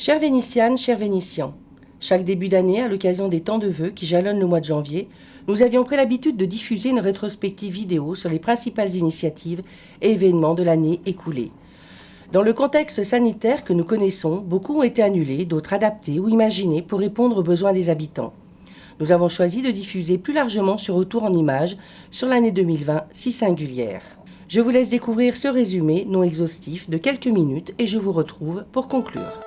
Chères Vénitianes, chers Vénitiens, chaque début d'année, à l'occasion des temps de vœux qui jalonnent le mois de janvier, nous avions pris l'habitude de diffuser une rétrospective vidéo sur les principales initiatives et événements de l'année écoulée. Dans le contexte sanitaire que nous connaissons, beaucoup ont été annulés, d'autres adaptés ou imaginés pour répondre aux besoins des habitants. Nous avons choisi de diffuser plus largement ce retour en images sur l'année 2020 si singulière. Je vous laisse découvrir ce résumé non exhaustif de quelques minutes et je vous retrouve pour conclure.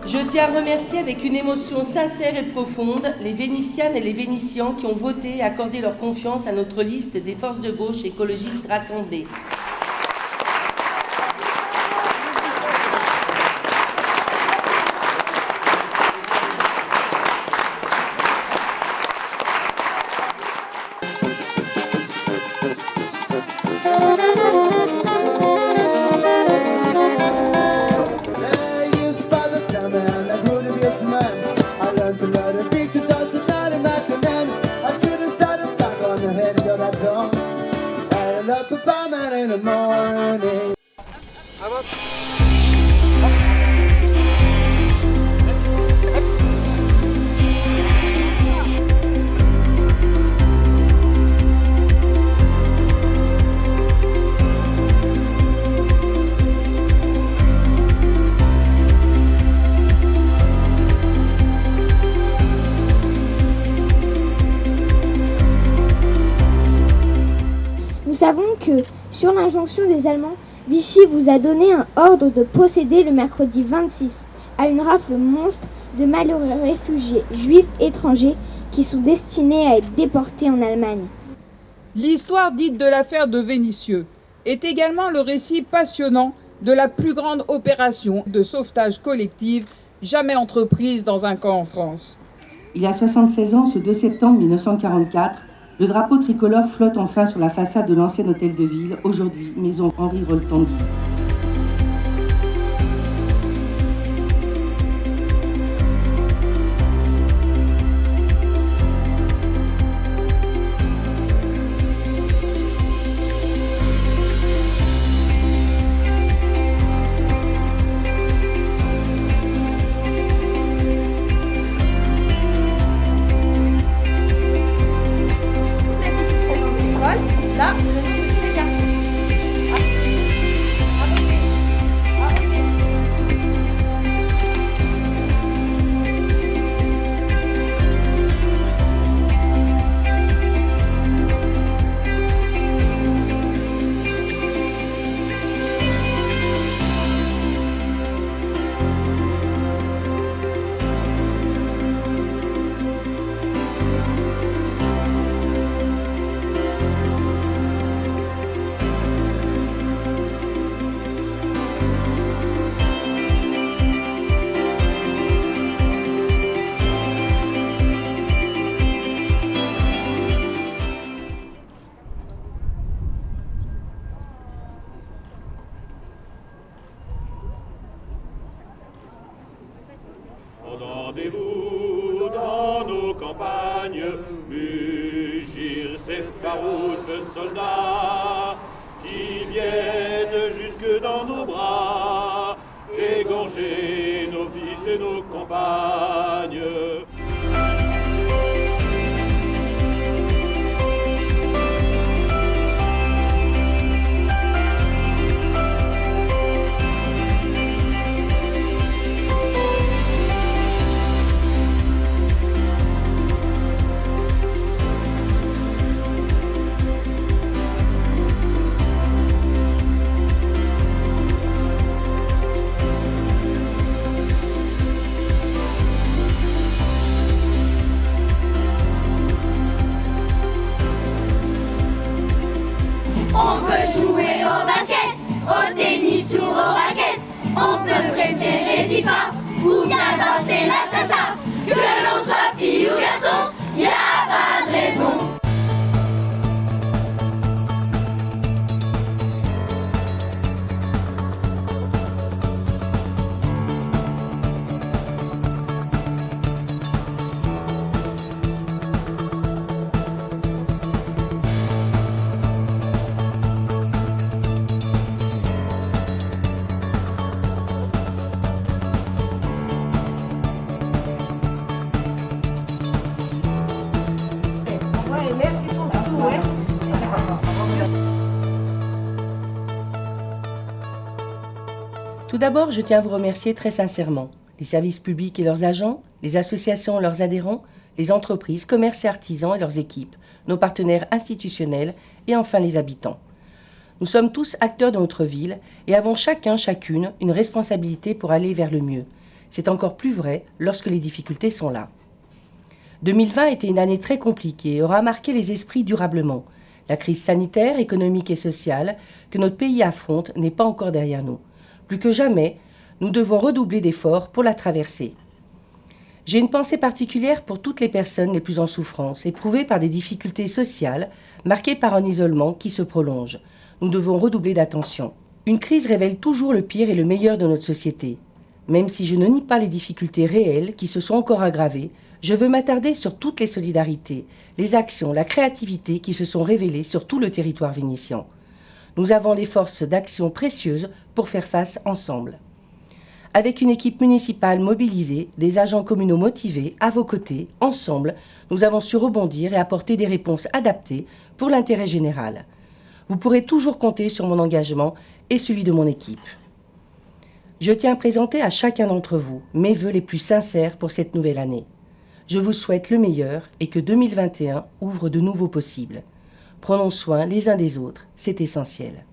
Je tiens à remercier avec une émotion sincère et profonde les Vénitianes et les Vénitiens qui ont voté et accordé leur confiance à notre liste des forces de gauche écologistes rassemblées. Nous savons que, sur l'injonction des Allemands, Vichy vous a donné un ordre de procéder le mercredi 26 à une rafle monstre de malheureux réfugiés juifs étrangers qui sont destinés à être déportés en Allemagne. L'histoire dite de l'affaire de Vénissieux est également le récit passionnant de la plus grande opération de sauvetage collective jamais entreprise dans un camp en France. Il y a 76 ans, ce 2 septembre 1944, le drapeau tricolore flotte enfin sur la façade de l'ancien hôtel de ville, aujourd'hui maison Henri Roll-Tanguy. Là, le nom de tous les garçons. Rendez-vous dans nos campagnes, mugir ces farouches soldats qui viennent jusque dans nos bras, égorger nos fils et nos compagnes. On peut jouer au basket, au tennis ou aux raquettes. On peut préférer FIFA ou bien danser la salsa. Que l'on soit fille ou garçon, y a pas de raison. Tout d'abord, je tiens à vous remercier très sincèrement. Les services publics et leurs agents, les associations et leurs adhérents, les entreprises, commerces et artisans et leurs équipes, nos partenaires institutionnels et enfin les habitants. Nous sommes tous acteurs de notre ville et avons chacune une responsabilité pour aller vers le mieux. C'est encore plus vrai lorsque les difficultés sont là. 2020 était une année très compliquée et aura marqué les esprits durablement. La crise sanitaire, économique et sociale que notre pays affronte n'est pas encore derrière nous. Plus que jamais, nous devons redoubler d'efforts pour la traverser. J'ai une pensée particulière pour toutes les personnes les plus en souffrance, éprouvées par des difficultés sociales, marquées par un isolement qui se prolonge. Nous devons redoubler d'attention. Une crise révèle toujours le pire et le meilleur de notre société. Même si je ne nie pas les difficultés réelles qui se sont encore aggravées, je veux m'attarder sur toutes les solidarités, les actions, la créativité qui se sont révélées sur tout le territoire vénitien. Nous avons des forces d'action précieuses pour faire face ensemble. Avec une équipe municipale mobilisée, des agents communaux motivés, à vos côtés, ensemble, nous avons su rebondir et apporter des réponses adaptées pour l'intérêt général. Vous pourrez toujours compter sur mon engagement et celui de mon équipe. Je tiens à présenter à chacun d'entre vous mes vœux les plus sincères pour cette nouvelle année. Je vous souhaite le meilleur et que 2021 ouvre de nouveaux possibles. Prenons soin les uns des autres, c'est essentiel.